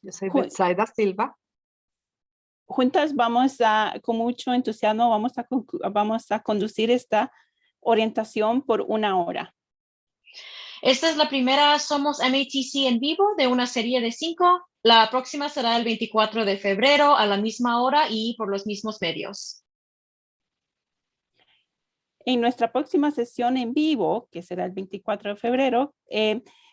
Yo soy Ju- Betsaida Silva. Juntas con mucho entusiasmo, vamos a conducir esta orientación por 1 hora. Esta es la primera Somos MATC en vivo de una serie de 5. La próxima será el 24 de febrero a la misma hora y por los mismos medios. En nuestra próxima sesión en vivo, que será el 24 de febrero,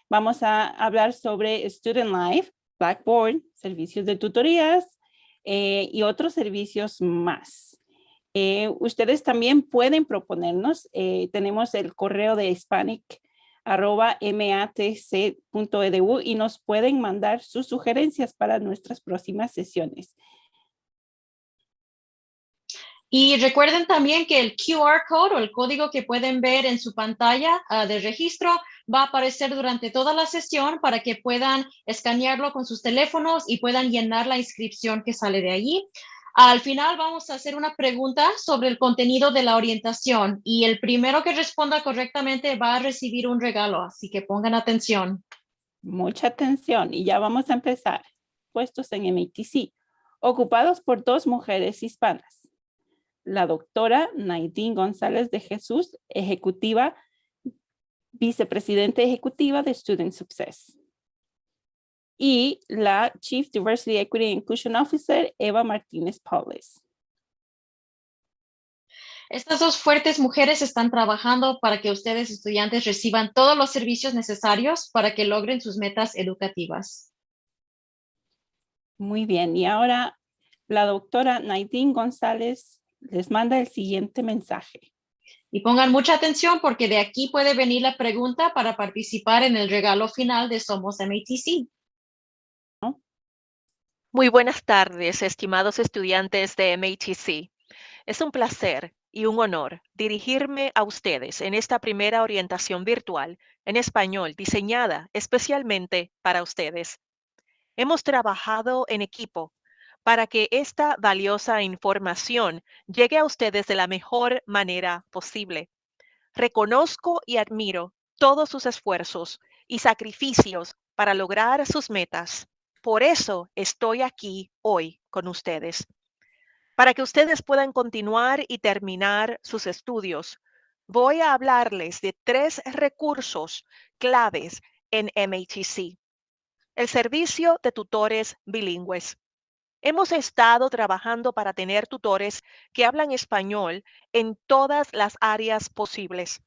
vamos a hablar sobre Student Life, Blackboard, servicios de tutorías y otros servicios más. Ustedes también pueden proponernos, tenemos el correo de hispanic@matc.edu y nos pueden mandar sus sugerencias para nuestras próximas sesiones. Y recuerden también que el QR code o el código que pueden ver en su pantalla de registro va a aparecer durante toda la sesión para que puedan escanearlo con sus teléfonos y puedan llenar la inscripción que sale de allí. Al final vamos a hacer una pregunta sobre el contenido de la orientación y el primero que responda correctamente va a recibir un regalo, así que pongan atención. Mucha atención y ya vamos a empezar. Puestos en MATC, ocupados por 2 mujeres hispanas. La doctora Naidín González de Jesús, vicepresidenta ejecutiva de Student Success. Y la Chief Diversity, Equity and Inclusion Officer, Eva Martínez Paules. Estas dos fuertes mujeres están trabajando para que ustedes, estudiantes, reciban todos los servicios necesarios para que logren sus metas educativas. Muy bien, y ahora la doctora Naidín González les manda el siguiente mensaje. Y pongan mucha atención porque de aquí puede venir la pregunta para participar en el regalo final de Somos MATC. Muy buenas tardes, estimados estudiantes de MATC. Es un placer y un honor dirigirme a ustedes en esta primera orientación virtual en español diseñada especialmente para ustedes. Hemos trabajado en equipo para que esta valiosa información llegue a ustedes de la mejor manera posible. Reconozco y admiro todos sus esfuerzos y sacrificios para lograr sus metas. Por eso estoy aquí hoy con ustedes, para que ustedes puedan continuar y terminar sus estudios. Voy a hablarles de 3 recursos claves en MATC. El servicio de tutores bilingües. Hemos estado trabajando para tener tutores que hablan español en todas las áreas posibles.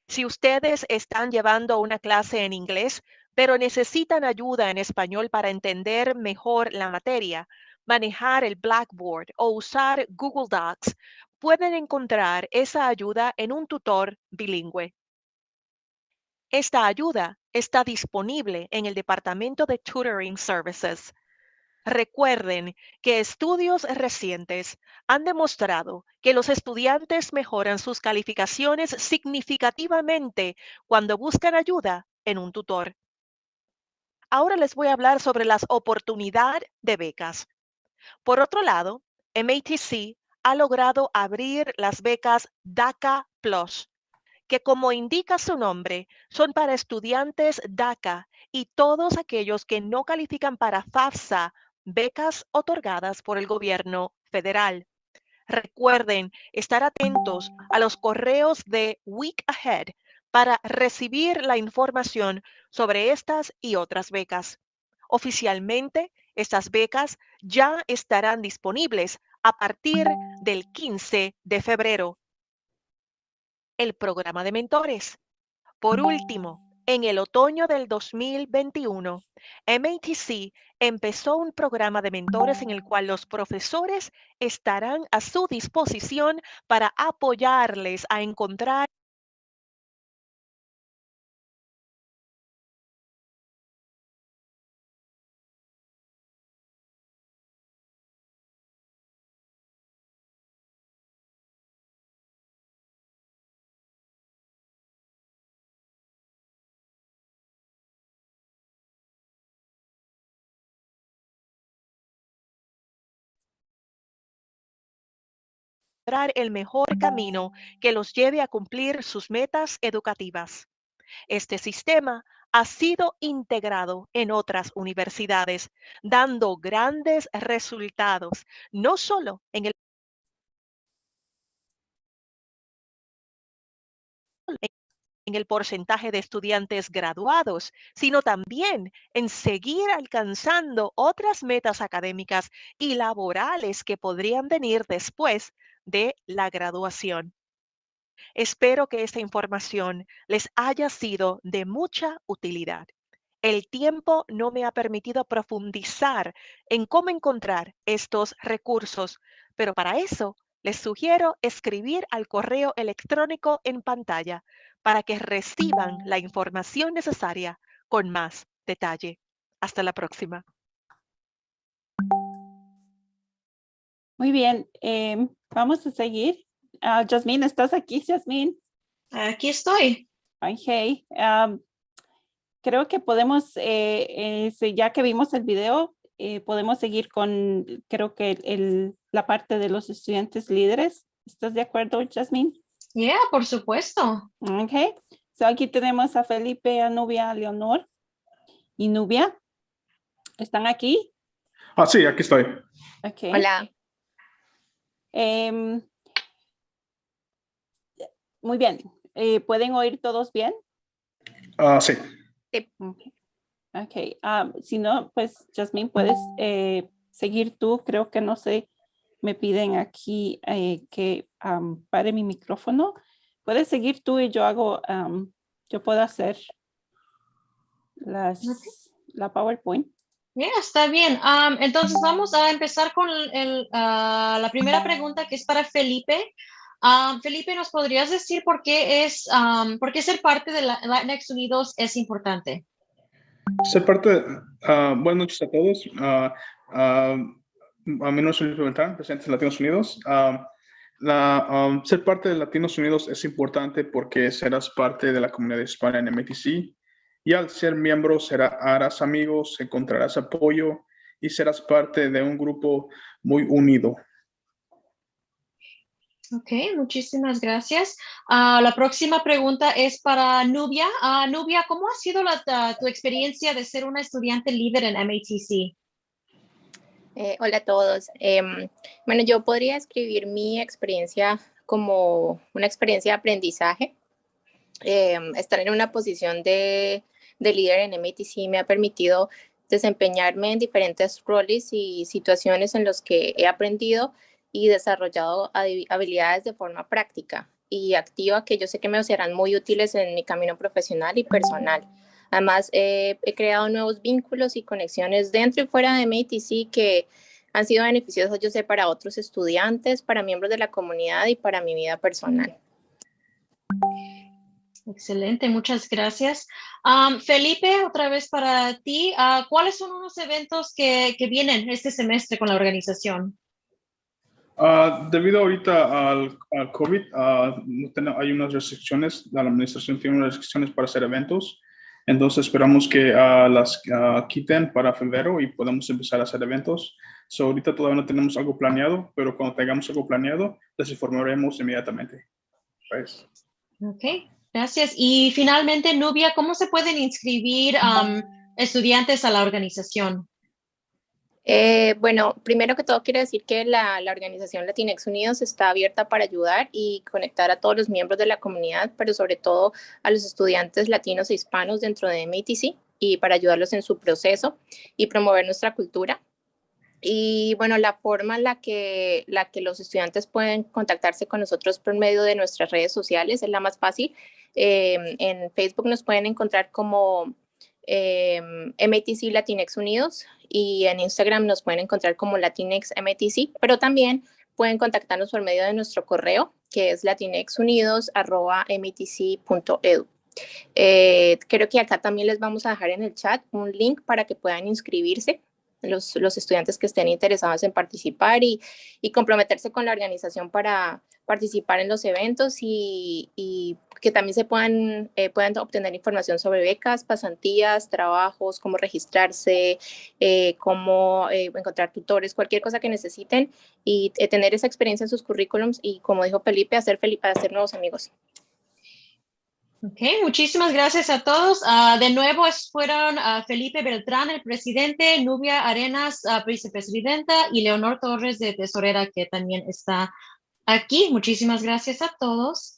Si ustedes están llevando una clase en inglés, pero necesitan ayuda en español para entender mejor la materia, manejar el Blackboard o usar Google Docs, pueden encontrar esa ayuda en un tutor bilingüe. Esta ayuda está disponible en el Departamento de Tutoring Services. Recuerden que estudios recientes han demostrado que los estudiantes mejoran sus calificaciones significativamente cuando buscan ayuda en un tutor. Ahora les voy a hablar sobre las oportunidades de becas. Por otro lado, MATC ha logrado abrir las becas DACA Plus, que como indica su nombre, son para estudiantes DACA y todos aquellos que no califican para FAFSA, becas otorgadas por el gobierno federal. Recuerden estar atentos a los correos de Week Ahead para recibir la información sobre estas y otras becas. Oficialmente, estas becas ya estarán disponibles a partir del 15 de febrero. El programa de mentores. Por último, en el otoño del 2021, MATC empezó un programa de mentores en el cual los profesores estarán a su disposición para apoyarles a encontrar el mejor camino que los lleve a cumplir sus metas educativas. Este sistema ha sido integrado en otras universidades, dando grandes resultados, no solo en el porcentaje de estudiantes graduados, sino también en seguir alcanzando otras metas académicas y laborales que podrían venir después de la graduación. Espero que esta información les haya sido de mucha utilidad. El tiempo no me ha permitido profundizar en cómo encontrar estos recursos, pero para eso les sugiero escribir al correo electrónico en pantalla para que reciban la información necesaria con más detalle. Hasta la próxima. Muy bien, vamos a seguir. Jasmine, ¿estás aquí, Jasmine? Aquí estoy. Okay. Creo que podemos, ya que vimos el video, podemos seguir con, creo que la parte de los estudiantes líderes. ¿Estás de acuerdo, Jasmine? Yeah, por supuesto. Okay. So aquí tenemos a Felipe, a Nubia, a Leonor y Nubia. ¿Están aquí? Sí, aquí estoy. Okay. Hola. Muy bien. ¿Pueden oír todos bien? Sí. Okay. Si no, pues, Jasmine, puedes seguir tú. Creo que no sé, me piden aquí que pare mi micrófono. Puedes seguir tú y yo hago, yo puedo hacer la PowerPoint. Yeah, está bien. Entonces vamos a empezar con la primera pregunta, que es para Felipe. Felipe, ¿nos podrías decir por qué ser parte de Latinx Unidos es importante? Ser parte, buenas noches a todos. A mí no soy Felipe Beltrán, presidente de Latinos Unidos. Ser parte de Latinos Unidos es importante porque serás parte de la comunidad hispana en MTC. Y al ser miembro harás amigos, encontrarás apoyo y serás parte de un grupo muy unido. Ok, muchísimas gracias. La próxima pregunta es para Nubia. Nubia, ¿cómo ha sido tu experiencia de ser una estudiante líder en MATC? Hola a todos. Bueno, yo podría escribir mi experiencia como una experiencia de aprendizaje. Estar en una posición de líder en MATC me ha permitido desempeñarme en diferentes roles y situaciones en los que he aprendido y desarrollado habilidades de forma práctica y activa que yo sé que me serán muy útiles en mi camino profesional y personal. Además, he creado nuevos vínculos y conexiones dentro y fuera de MATC que han sido beneficiosos, yo sé, para otros estudiantes, para miembros de la comunidad y para mi vida personal. Excelente, muchas gracias. Felipe, otra vez para ti, ¿cuáles son unos eventos que vienen este semestre con la organización? Debido ahorita al COVID, hay unas restricciones, la administración tiene unas restricciones para hacer eventos, entonces esperamos que las quiten para febrero y podamos empezar a hacer eventos. Ahorita todavía no tenemos algo planeado, pero cuando tengamos algo planeado, les informaremos inmediatamente. Pues. Ok, gracias. Y finalmente, Nubia, ¿cómo se pueden inscribir estudiantes a la organización? Bueno, primero que todo quiero decir que la organización Latinx Unidos está abierta para ayudar y conectar a todos los miembros de la comunidad, pero sobre todo a los estudiantes latinos e hispanos dentro de MATC y para ayudarlos en su proceso y promover nuestra cultura. Y bueno, la forma en la que los estudiantes pueden contactarse con nosotros por medio de nuestras redes sociales es la más fácil. En Facebook nos pueden encontrar como MATC Latinx Unidos y en Instagram nos pueden encontrar como Latinx MATC, pero también pueden contactarnos por medio de nuestro correo, que es latinxunidos@matc.edu. Creo que acá también les vamos a dejar en el chat un link para que puedan inscribirse los estudiantes que estén interesados en participar y comprometerse con la organización para participar en los eventos y que también se puedan obtener información sobre becas, pasantías, trabajos, cómo registrarse, cómo encontrar tutores, cualquier cosa que necesiten y tener esa experiencia en sus currículums y, como dijo Felipe, hacer nuevos amigos. Ok, muchísimas gracias a todos. De nuevo fueron Felipe Beltrán, el presidente, Nubia Arenas, vicepresidenta, y Leonor Torres de tesorera, que también está aquí. Muchísimas gracias a todos.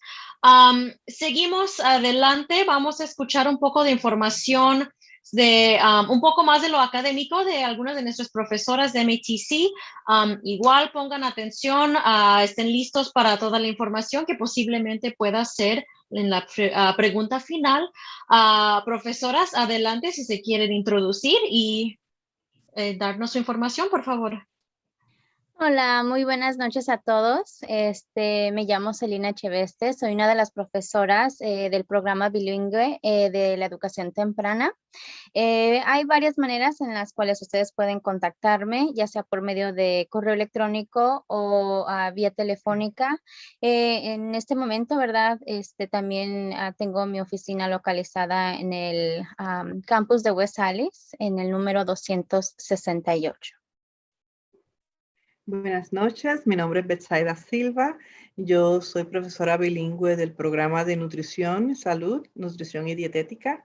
Seguimos adelante. Vamos a escuchar un poco de información de un poco más de lo académico de algunas de nuestras profesoras de MATC. Igual pongan atención, estén listos para toda la información que posiblemente pueda ser en la pregunta final. Profesoras, adelante si se quieren introducir y darnos su información, por favor. Hola, muy buenas noches a todos. Me llamo Celina Cheveste, soy una de las profesoras del programa bilingüe de la educación temprana. Hay varias maneras en las cuales ustedes pueden contactarme, ya sea por medio de correo electrónico o vía telefónica. En este momento, ¿verdad? También tengo mi oficina localizada en el campus de West Allis, en el número 268. Buenas noches, mi nombre es Betsaida Silva. Yo soy profesora bilingüe del programa de nutrición, salud, nutrición y dietética.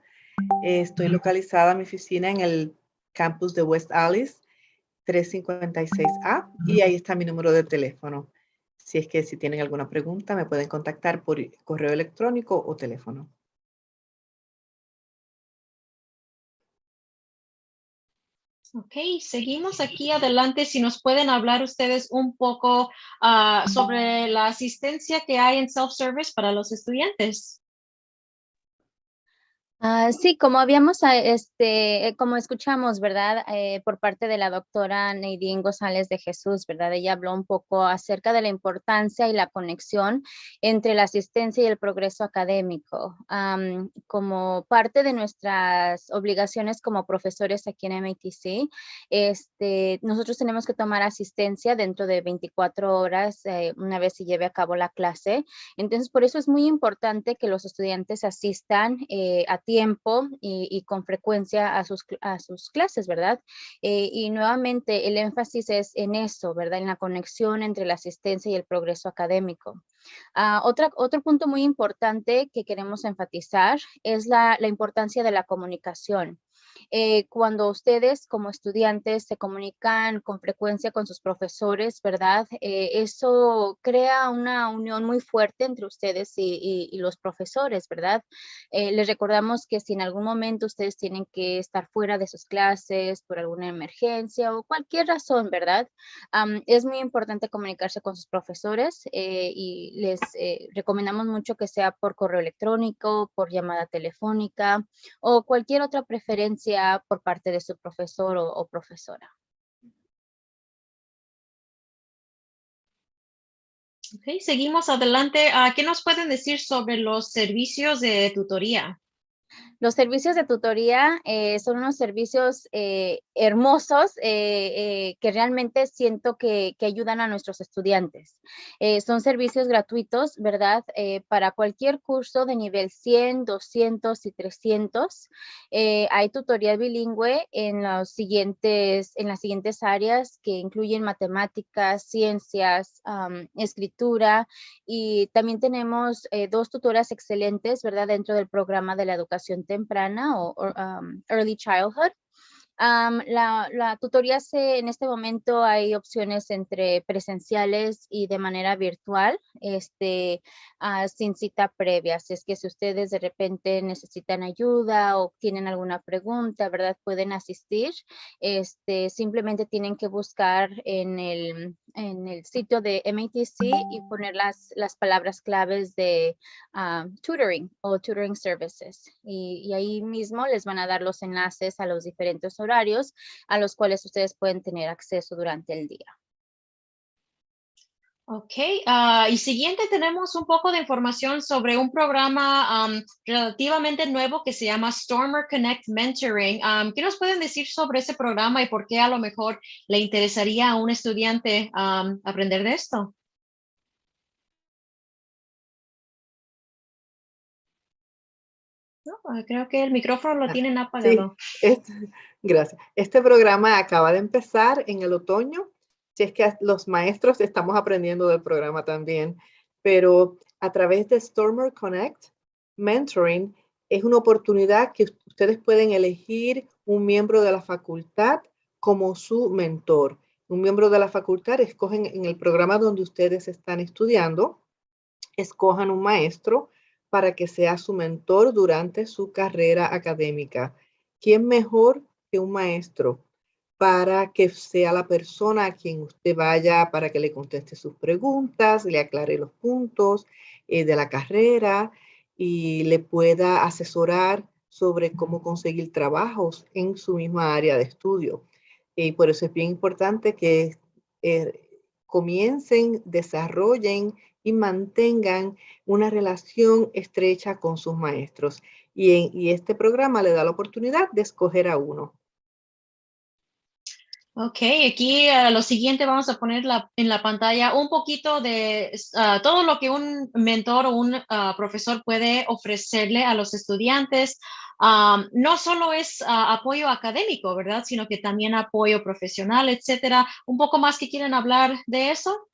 Estoy localizada en mi oficina en el campus de West Allis, 356A, y ahí está mi número de teléfono. Si tienen alguna pregunta, me pueden contactar por correo electrónico o teléfono. Ok, seguimos aquí adelante. Si nos pueden hablar ustedes un poco sobre la asistencia que hay en self-service para los estudiantes. Sí, como como escuchamos, ¿verdad? Por parte de la doctora Nadine González de Jesús, ¿verdad? Ella habló un poco acerca de la importancia y la conexión entre la asistencia y el progreso académico. Como parte de nuestras obligaciones como profesores aquí en MATC, nosotros tenemos que tomar asistencia dentro de 24 horas, una vez se lleve a cabo la clase. Entonces, por eso es muy importante que los estudiantes asistan a tiempo y con frecuencia a sus clases, ¿verdad? Y nuevamente el énfasis es en eso, ¿verdad? En la conexión entre la asistencia y el progreso académico. Otro punto muy importante que queremos enfatizar es la importancia de la comunicación. Cuando ustedes como estudiantes se comunican con frecuencia con sus profesores, ¿verdad? Eso crea una unión muy fuerte entre ustedes y los profesores, ¿verdad? Les recordamos que si en algún momento ustedes tienen que estar fuera de sus clases por alguna emergencia o cualquier razón, ¿verdad? Es muy importante comunicarse con sus profesores y les recomendamos mucho que sea por correo electrónico, por llamada telefónica o cualquier otra preferencia por parte de su profesor o profesora. Ok, seguimos adelante. ¿Qué nos pueden decir sobre los servicios de tutoría? Los servicios de tutoría son unos servicios hermosos que realmente siento que ayudan a nuestros estudiantes. Son servicios gratuitos, ¿verdad? Para cualquier curso de nivel 100, 200 y 300. Hay tutoría bilingüe en las siguientes áreas que incluyen matemáticas, ciencias, escritura, y también tenemos 2 tutoras excelentes, ¿verdad? Dentro del programa de la educación temprana o Early Childhood. La tutoría en este momento hay opciones entre presenciales y de manera virtual, sin cita previa. Así es que si ustedes de repente necesitan ayuda o tienen alguna pregunta, ¿verdad? Pueden asistir. Simplemente tienen que buscar en el sitio de MATC y poner las palabras claves de tutoring o tutoring services. Y ahí mismo les van a dar los enlaces a los diferentes horarios a los cuales ustedes pueden tener acceso durante el día. Ok, y siguiente tenemos un poco de información sobre un programa relativamente nuevo que se llama Stormer Connect Mentoring. ¿Qué nos pueden decir sobre ese programa y por qué a lo mejor le interesaría a un estudiante aprender de esto? No, creo que el micrófono lo tienen apagado. Sí, gracias. Este programa acaba de empezar en el otoño. Si es que los maestros estamos aprendiendo del programa también, pero a través de Stormer Connect mentoring es una oportunidad que ustedes pueden elegir un miembro de la facultad como su mentor. Un miembro de la facultad escogen en el programa donde ustedes están estudiando, escojan un maestro para que sea su mentor durante su carrera académica. ¿Quién mejor que un maestro para que sea la persona a quien usted vaya para que le conteste sus preguntas, le aclare los puntos de la carrera y le pueda asesorar sobre cómo conseguir trabajos en su misma área de estudio? Y por eso es bien importante que comiencen, desarrollen y mantengan una relación estrecha con sus maestros. Y este programa le da la oportunidad de escoger a uno. Ok, aquí lo siguiente vamos a poner en la pantalla un poquito de todo lo que un mentor o un profesor puede ofrecerle a los estudiantes. No solo es apoyo académico, ¿verdad? Sino que también apoyo profesional, etcétera. ¿Un poco más que quieren hablar de eso?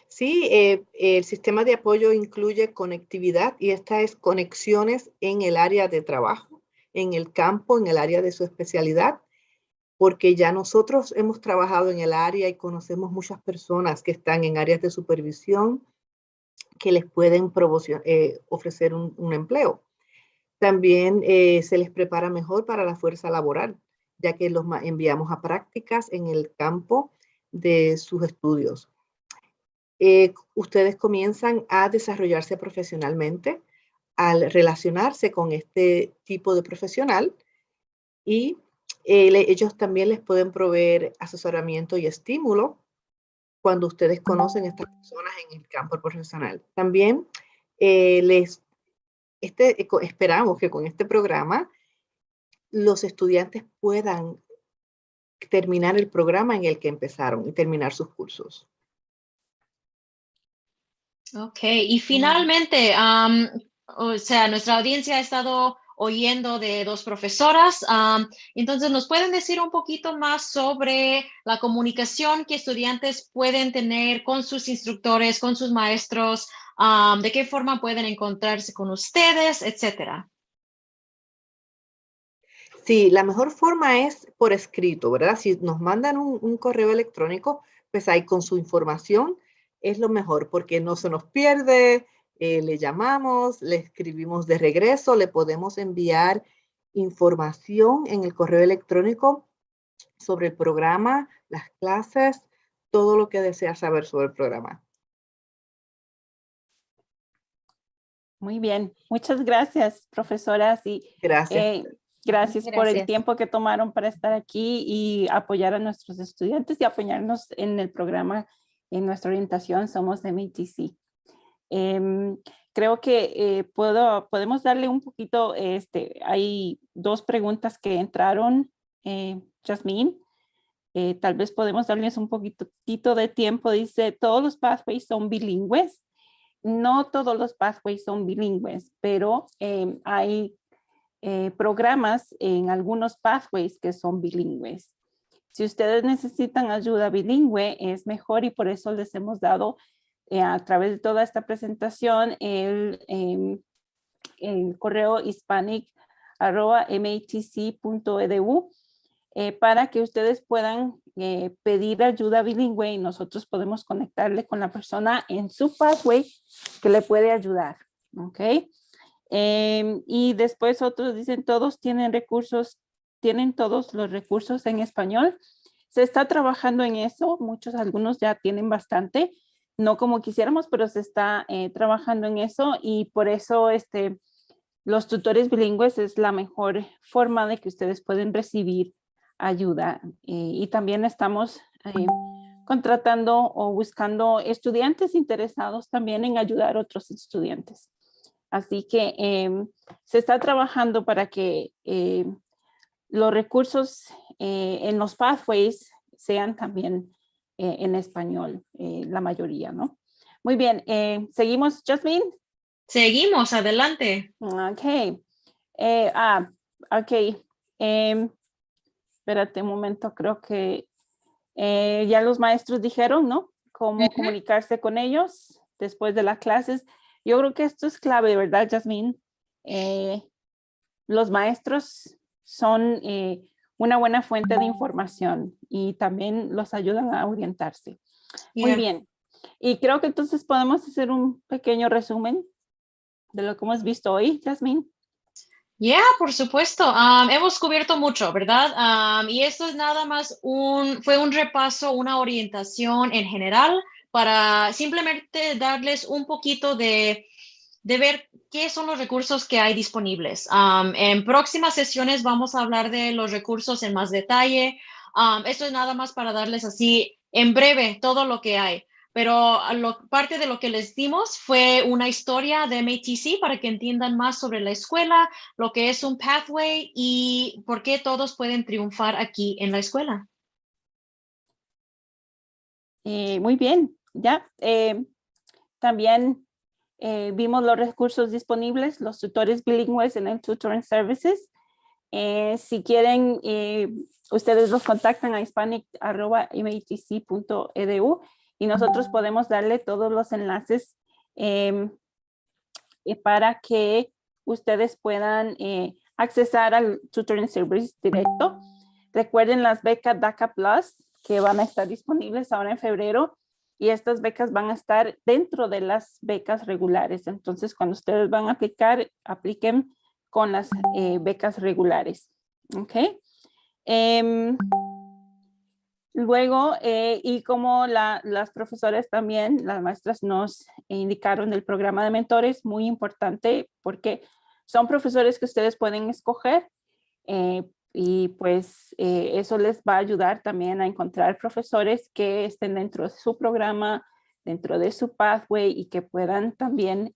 Sí, el sistema de apoyo incluye conectividad y esta es conexiones en el área de trabajo, en el campo, en el área de su especialidad, porque ya nosotros hemos trabajado en el área y conocemos muchas personas que están en áreas de supervisión que les pueden ofrecer un empleo. También se les prepara mejor para la fuerza laboral, ya que los enviamos a prácticas en el campo de sus estudios. Ustedes comienzan a desarrollarse profesionalmente al relacionarse con este tipo de profesional y ellos también les pueden proveer asesoramiento y estímulo cuando ustedes conocen a estas personas en el campo profesional. También esperamos que con este programa los estudiantes puedan terminar el programa en el que empezaron y terminar sus cursos. Ok, y finalmente, o sea, nuestra audiencia ha estado oyendo de dos profesoras, entonces nos pueden decir un poquito más sobre la comunicación que estudiantes pueden tener con sus instructores, con sus maestros, de qué forma pueden encontrarse con ustedes, etcétera. Sí, la mejor forma es por escrito, ¿verdad? Si nos mandan un correo electrónico, pues ahí con su información es lo mejor porque no se nos pierde, le llamamos, le escribimos de regreso, le podemos enviar información en el correo electrónico sobre el programa, las clases, todo lo que desea saber sobre el programa. Muy bien, muchas gracias, profesoras, y Gracias. gracias por el Gracias. tiempo que tomaron para estar aquí y apoyar a nuestros estudiantes y apoyarnos en el programa, en nuestra orientación. Somos de MATC. Creo que podemos darle un poquito, hay dos preguntas que entraron, Jasmine. Tal vez podemos darles un poquitito de tiempo. Dice, ¿todos los pathways son bilingües? No todos los pathways son bilingües, pero hay programas en algunos pathways que son bilingües. Si ustedes necesitan ayuda bilingüe, es mejor y por eso les hemos dado a través de toda esta presentación el correo hispanic@matc.edu para que ustedes puedan pedir ayuda bilingüe y nosotros podemos conectarle con la persona en su pathway que le puede ayudar. ¿Ok? Y después otros dicen, todos tienen todos los recursos en español. Se está trabajando en eso, algunos ya tienen bastante, no como quisiéramos, pero se está trabajando en eso y por eso los tutores bilingües es la mejor forma de que ustedes pueden recibir ayuda. Y también estamos contratando o buscando estudiantes interesados también en ayudar a otros estudiantes. Así que se está trabajando para que los recursos en los pathways sean también en español, la mayoría, ¿no? Muy bien, ¿seguimos, Jasmine? Seguimos, adelante. Ok. Ok. Espérate un momento, creo que ya los maestros dijeron, ¿no? Cómo comunicarse con ellos después de las clases. Yo creo que esto es clave, ¿verdad, Jasmine? Los maestros son una buena fuente de información y también los ayudan a orientarse. Muy bien. Y creo que entonces podemos hacer un pequeño resumen de lo que hemos visto hoy, Jasmine. Por supuesto. Hemos cubierto mucho, ¿verdad? Y esto es nada más fue un repaso, una orientación en general para simplemente darles un poquito de ver qué son los recursos que hay disponibles. En próximas sesiones vamos a hablar de los recursos en más detalle. Esto es nada más para darles así en breve todo lo que hay. Pero parte de lo que les dimos fue una historia de MATC para que entiendan más sobre la escuela, lo que es un pathway y por qué todos pueden triunfar aquí en la escuela. Muy bien, ya. También vimos los recursos disponibles, los tutores bilingües en el Tutoring Services. Si quieren, ustedes los contactan a hispanic@matc.edu y nosotros podemos darle todos los enlaces para que ustedes puedan accesar al Tutoring Service directo. Recuerden las becas DACA Plus que van a estar disponibles ahora en febrero y estas becas van a estar dentro de las becas regulares. Entonces, cuando ustedes van a aplicar, apliquen con las becas regulares. ¿Ok? Luego, y como las profesoras también, las maestras nos indicaron el programa de mentores, muy importante porque son profesores que ustedes pueden escoger y pues eso les va a ayudar también a encontrar profesores que estén dentro de su programa, dentro de su pathway y que puedan también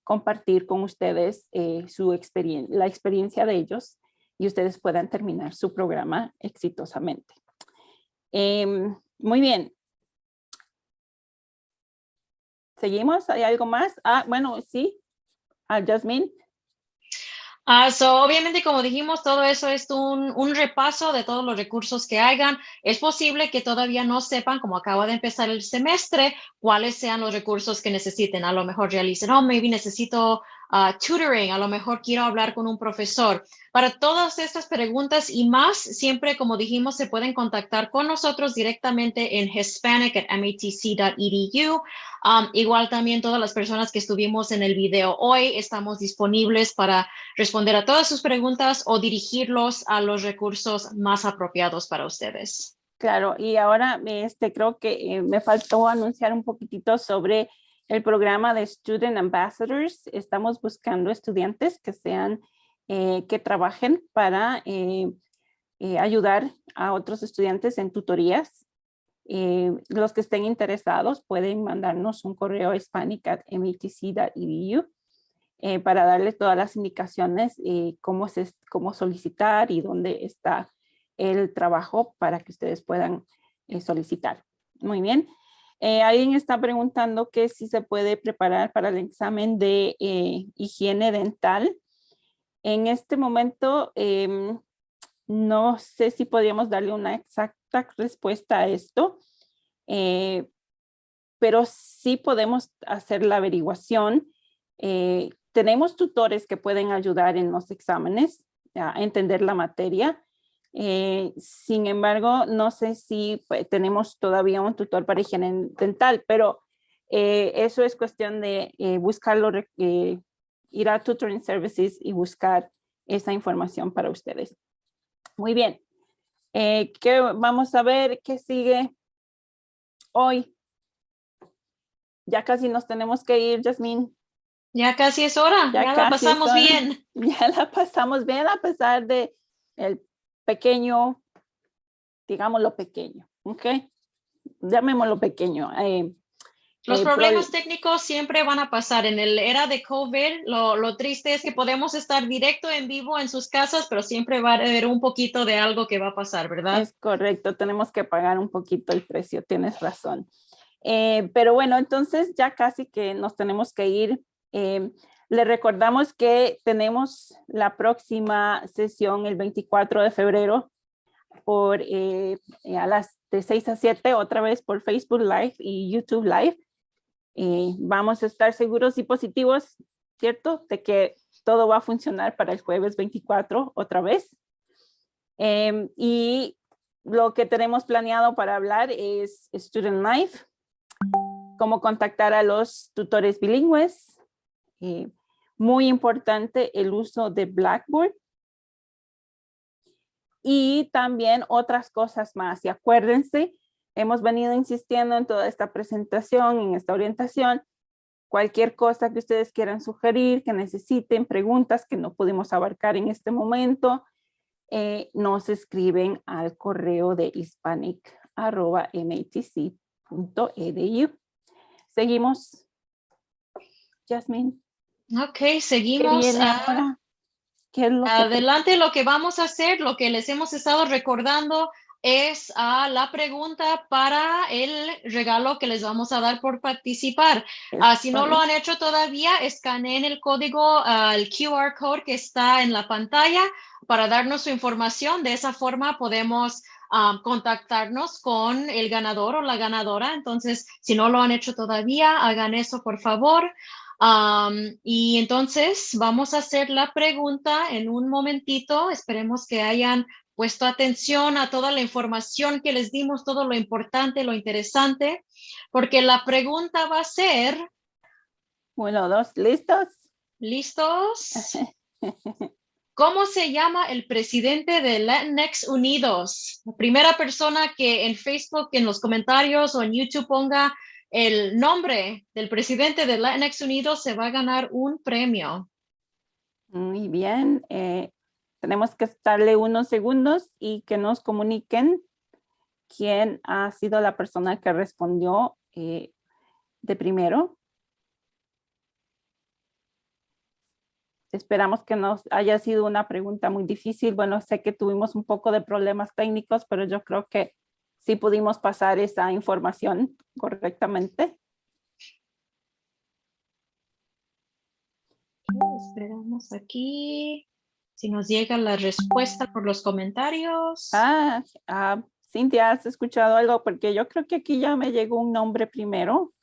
compartir con ustedes la experiencia de ellos y ustedes puedan terminar su programa exitosamente. Muy bien. ¿Seguimos? ¿Hay algo más? Bueno, sí. Jasmine. Obviamente, como dijimos, todo eso es un repaso de todos los recursos que hagan. Es posible que todavía no sepan, como acaba de empezar el semestre, cuáles sean los recursos que necesiten. A lo mejor realicen, maybe necesito tutoring, a lo mejor quiero hablar con un profesor. Para todas estas preguntas y más, siempre, como dijimos, se pueden contactar con nosotros directamente en hispanic@matc.edu. Igual también todas las personas que estuvimos en el video hoy, estamos disponibles para responder a todas sus preguntas o dirigirlos a los recursos más apropiados para ustedes. Claro, y ahora creo que me faltó anunciar un poquitito sobre el programa de Student Ambassadors. Estamos buscando estudiantes que que trabajen para ayudar a otros estudiantes en tutorías. Los que estén interesados pueden mandarnos un correo a hispanic@matc.edu para darles todas las indicaciones, cómo solicitar y dónde está el trabajo para que ustedes puedan solicitar. Muy bien. Alguien está preguntando que si se puede preparar para el examen de higiene dental. En este momento, no sé si podríamos darle una exacta respuesta a esto, pero sí podemos hacer la averiguación. Tenemos tutores que pueden ayudar en los exámenes a entender la materia. Sin embargo, no sé si tenemos todavía un tutor para higiene dental, pero eso es cuestión de buscarlo, ir a Tutoring Services y buscar esa información para ustedes. Muy bien. Vamos a ver qué sigue hoy. Ya casi nos tenemos que ir, Jasmine. Ya casi es hora, ya la pasamos bien. Ya la pasamos bien a pesar de el pequeño, digámoslo pequeño, ¿ok? Llamémoslo pequeño. Los problemas técnicos siempre van a pasar. En el era de COVID, lo triste es que podemos estar directo en vivo en sus casas, pero siempre va a haber un poquito de algo que va a pasar, ¿verdad? Es correcto, tenemos que pagar un poquito el precio, tienes razón. Pero bueno, entonces ya casi que nos tenemos que ir. Le recordamos que tenemos la próxima sesión el 24 de febrero a las de 6 a 7, otra vez por Facebook Live y YouTube Live. Vamos a estar seguros y positivos, ¿cierto? De que todo va a funcionar para el jueves 24 otra vez. Y lo que tenemos planeado para hablar es Student Life, cómo contactar a los tutores bilingües. Muy importante el uso de Blackboard. Y también otras cosas más. Y acuérdense, hemos venido insistiendo en toda esta presentación, en esta orientación. Cualquier cosa que ustedes quieran sugerir, que necesiten, preguntas que no pudimos abarcar en este momento, nos escriben al correo de hispanic@matc.edu. Seguimos. Jasmine. Ok, ¿Qué seguimos. viene ahora? ¿Qué es lo que Adelante, lo que vamos a hacer, lo que les hemos estado recordando es la pregunta para el regalo que les vamos a dar por participar. Si no lo han hecho todavía, escaneen el código, el QR code que está en la pantalla para darnos su información. De esa forma podemos contactarnos con el ganador o la ganadora. Entonces, si no lo han hecho todavía, hagan eso, por favor. Y entonces vamos a hacer la pregunta en un momentito. Esperemos que hayan puesto atención a toda la información que les dimos, todo lo importante, lo interesante, porque la pregunta va a ser... 1, 2, ¿listos? ¿Listos? ¿Cómo se llama el presidente de Latinx Unidos? La primera persona que en Facebook, en los comentarios o en YouTube ponga el nombre del presidente de Latinx Unidos se va a ganar un premio. Muy bien. Tenemos que darle unos segundos y que nos comuniquen quién ha sido la persona que respondió de primero. Esperamos que no haya sido una pregunta muy difícil. Bueno, sé que tuvimos un poco de problemas técnicos, pero yo creo que sí pudimos pasar esa información correctamente. Esperamos aquí si nos llega la respuesta por los comentarios. Cintia, ¿has escuchado algo? Porque yo creo que aquí ya me llegó un nombre primero.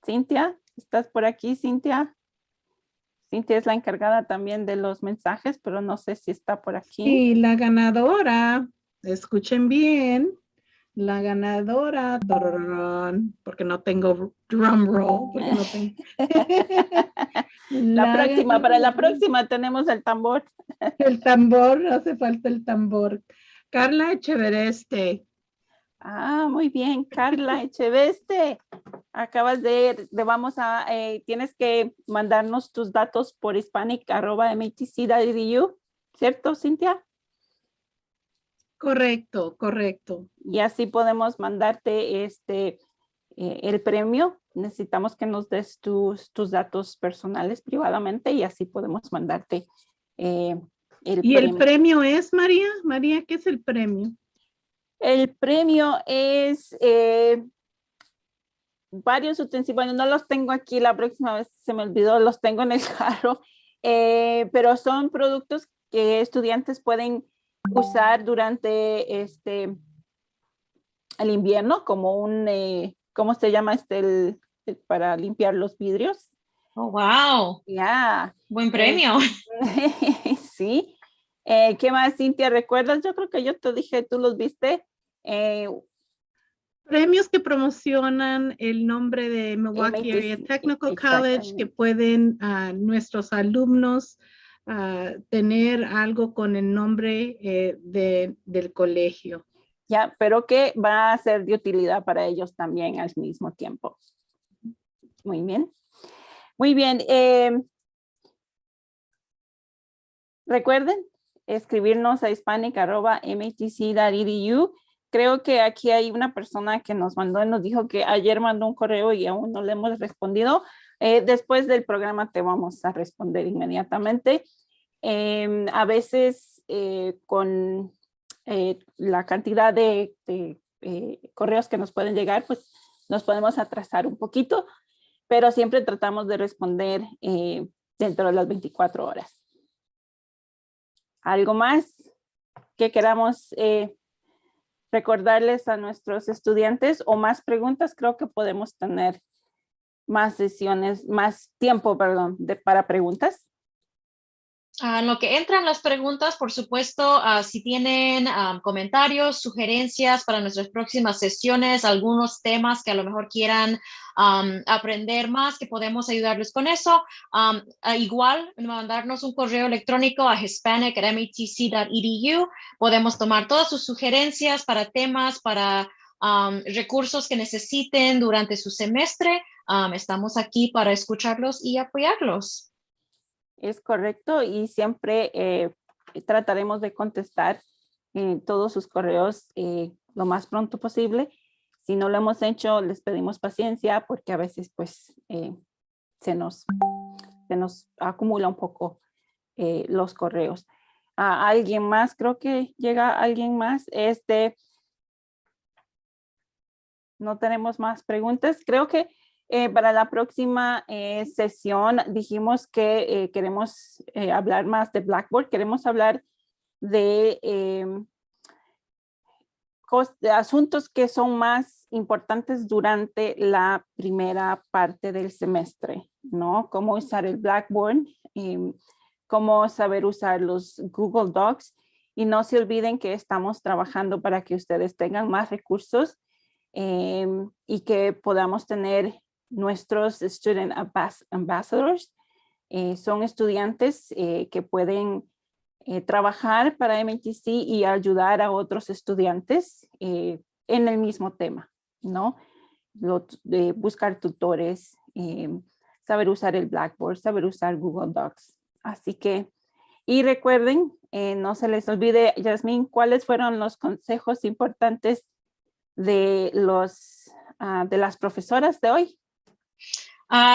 Cintia, ¿estás por aquí, Cintia? Cintia es la encargada también de los mensajes, pero no sé si está por aquí. Y la ganadora, escuchen bien, la ganadora, porque no tengo drum roll, porque no tengo. Para la próxima tenemos el tambor. El tambor, hace falta el tambor. Carla Echevereste. Muy bien, Carla Echeveste. Acabas tienes que mandarnos tus datos por hispanic@matc.edu, ¿cierto, Cintia? Correcto, correcto. Y así podemos mandarte el premio. Necesitamos que nos des tus datos personales privadamente y así podemos mandarte el premio. ¿El premio es, María? María, ¿qué es el premio? El premio es varios utensilios. Bueno, no los tengo aquí, la próxima vez se me olvidó, los tengo en el carro, pero son productos que estudiantes pueden usar durante el invierno, como ¿cómo se llama para limpiar los vidrios? Oh, wow. Ya. Buen premio. Sí. ¿Qué más, Cintia? ¿Recuerdas? Yo creo que yo te dije, ¿tú los viste? Premios que promocionan el nombre de Milwaukee Area Technical College, que pueden nuestros alumnos tener algo con el nombre del colegio. Ya, pero que va a ser de utilidad para ellos también al mismo tiempo. Muy bien. Muy bien. Recuerden escribirnos a hispanic@matc.edu. Creo que aquí hay una persona que nos dijo que ayer mandó un correo y aún no le hemos respondido. Después del programa te vamos a responder inmediatamente. A veces con la cantidad de correos que nos pueden llegar, pues nos podemos atrasar un poquito, pero siempre tratamos de responder dentro de las 24 horas. ¿Algo más que queramos recordarles a nuestros estudiantes o más preguntas, creo que podemos tener más sesiones, más tiempo, perdón, para preguntas. En lo que entran las preguntas, por supuesto, si tienen comentarios, sugerencias para nuestras próximas sesiones, algunos temas que a lo mejor quieran aprender más, que podemos ayudarles con eso, igual mandarnos un correo electrónico a hispanic@matc.edu. Podemos tomar todas sus sugerencias para temas, para recursos que necesiten durante su semestre. Estamos aquí para escucharlos y apoyarlos. Es correcto y siempre trataremos de contestar todos sus correos lo más pronto posible. Si no lo hemos hecho, les pedimos paciencia porque a veces pues se nos acumula un poco los correos. ¿Alguien más? Creo que llega alguien más. No tenemos más preguntas. Creo que para la próxima sesión dijimos que queremos hablar más de Blackboard. Queremos hablar de asuntos que son más importantes durante la primera parte del semestre, ¿no? Cómo usar el Blackboard, cómo saber usar los Google Docs. Y no se olviden que estamos trabajando para que ustedes tengan más recursos y que podamos tener nuestros Student Ambassadors. Son estudiantes que pueden trabajar para MATC y ayudar a otros estudiantes en el mismo tema, ¿no? De buscar tutores, saber usar el Blackboard, saber usar Google Docs. Así que, y recuerden, no se les olvide, Yasmín, ¿cuáles fueron los consejos importantes de las profesoras de hoy?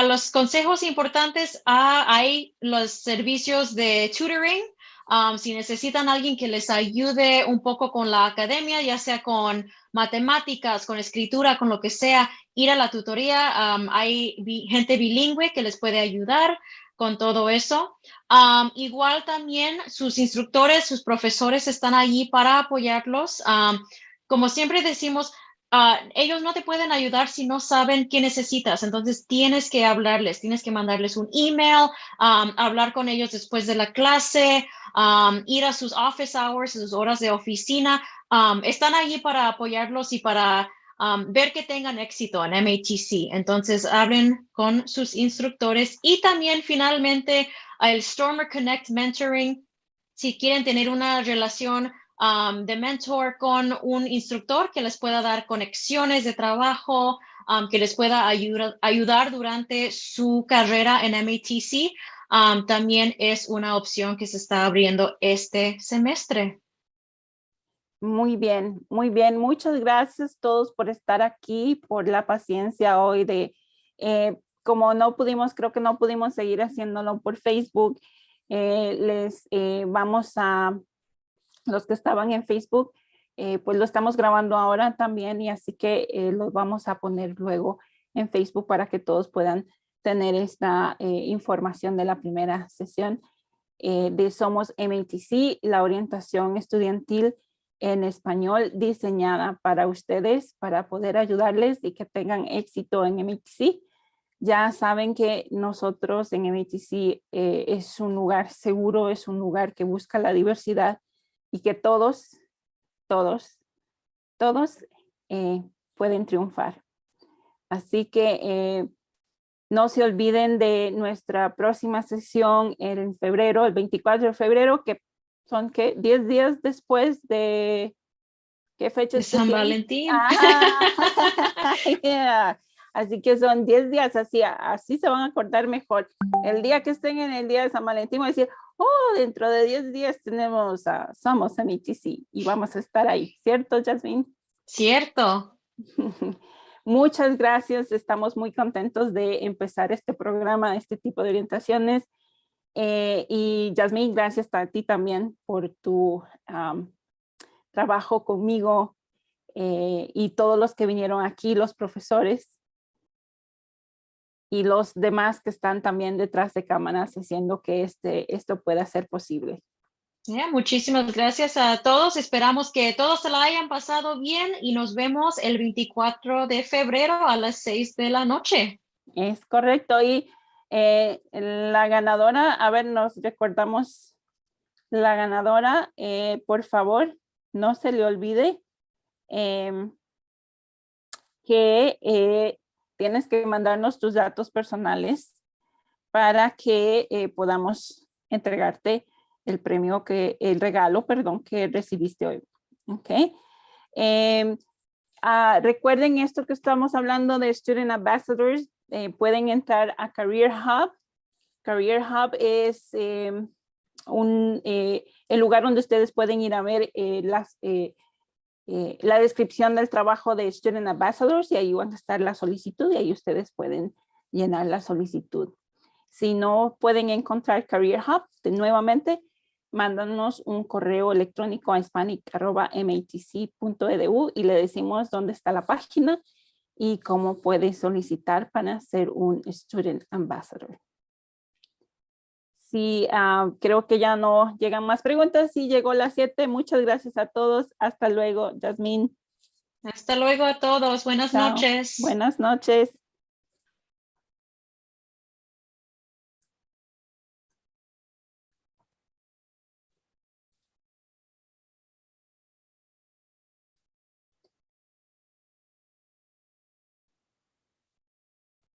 Los consejos importantes, hay los servicios de tutoring. Si necesitan alguien que les ayude un poco con la academia, ya sea con matemáticas, con escritura, con lo que sea, ir a la tutoría. Hay gente bilingüe que les puede ayudar con todo eso. Igual también sus instructores, sus profesores están allí para apoyarlos. Como siempre decimos, ellos no te pueden ayudar si no saben qué necesitas. Entonces tienes que hablarles, tienes que mandarles un email, hablar con ellos después de la clase, ir a sus office hours, sus horas de oficina. Están allí para apoyarlos y para ver que tengan éxito en MATC. Entonces hablen con sus instructores y también finalmente el Stormer Connect Mentoring. Si quieren tener una relación de mentor con un instructor que les pueda dar conexiones de trabajo, que les pueda ayudar durante su carrera en MATC, también es una opción que se está abriendo este semestre. Muy bien, muy bien. Muchas gracias a todos por estar aquí, por la paciencia hoy como no pudimos, creo que no pudimos seguir haciéndolo por Facebook, vamos a los que estaban en Facebook, pues lo estamos grabando ahora también y así que los vamos a poner luego en Facebook para que todos puedan tener esta información de la primera sesión de Somos MATC, la orientación estudiantil en español diseñada para ustedes, para poder ayudarles y que tengan éxito en MATC. Ya saben que nosotros en MATC es un lugar seguro, es un lugar que busca la diversidad y que todos pueden triunfar. Así que no se olviden de nuestra próxima sesión en febrero, el 24 de febrero, que son ¿qué? 10 días después de ¿qué fecha es? San Valentín. Yeah. Así que son 10 días, así se van a acordar mejor. El día que estén en el día de San Valentín, van a decir, oh, dentro de 10 días tenemos Somos MATC y vamos a estar ahí, ¿cierto, Yasmín? Cierto. Muchas gracias, estamos muy contentos de empezar este programa, este tipo de orientaciones. Y Yasmín, gracias a ti también por tu trabajo conmigo y todos los que vinieron aquí, los profesores y los demás que están también detrás de cámaras haciendo que esto pueda ser posible. Muchísimas gracias a todos. Esperamos que todos se la hayan pasado bien y nos vemos el 24 de febrero a las 6 de la noche. Es correcto. Y la ganadora, a ver, nos recordamos la ganadora. Por favor, no se le olvide que tienes que mandarnos tus datos personales para que podamos entregarte el regalo que recibiste hoy. ¿Ok? Recuerden esto que estamos hablando de Student Ambassadors. Pueden entrar a Career Hub. Career Hub es el lugar donde ustedes pueden ir a ver la descripción del trabajo de Student Ambassadors, y ahí van a estar la solicitud y ahí ustedes pueden llenar la solicitud. Si no pueden encontrar Career Hub, nuevamente, mándanos un correo electrónico a hispanic@matc.edu y le decimos dónde está la página y cómo puede solicitar para ser un Student Ambassador. Sí, creo que ya no llegan más preguntas. Sí, llegó las 7. Muchas gracias a todos. Hasta luego, Jasmine. Hasta luego a todos. Buenas Chao. noches. Buenas noches.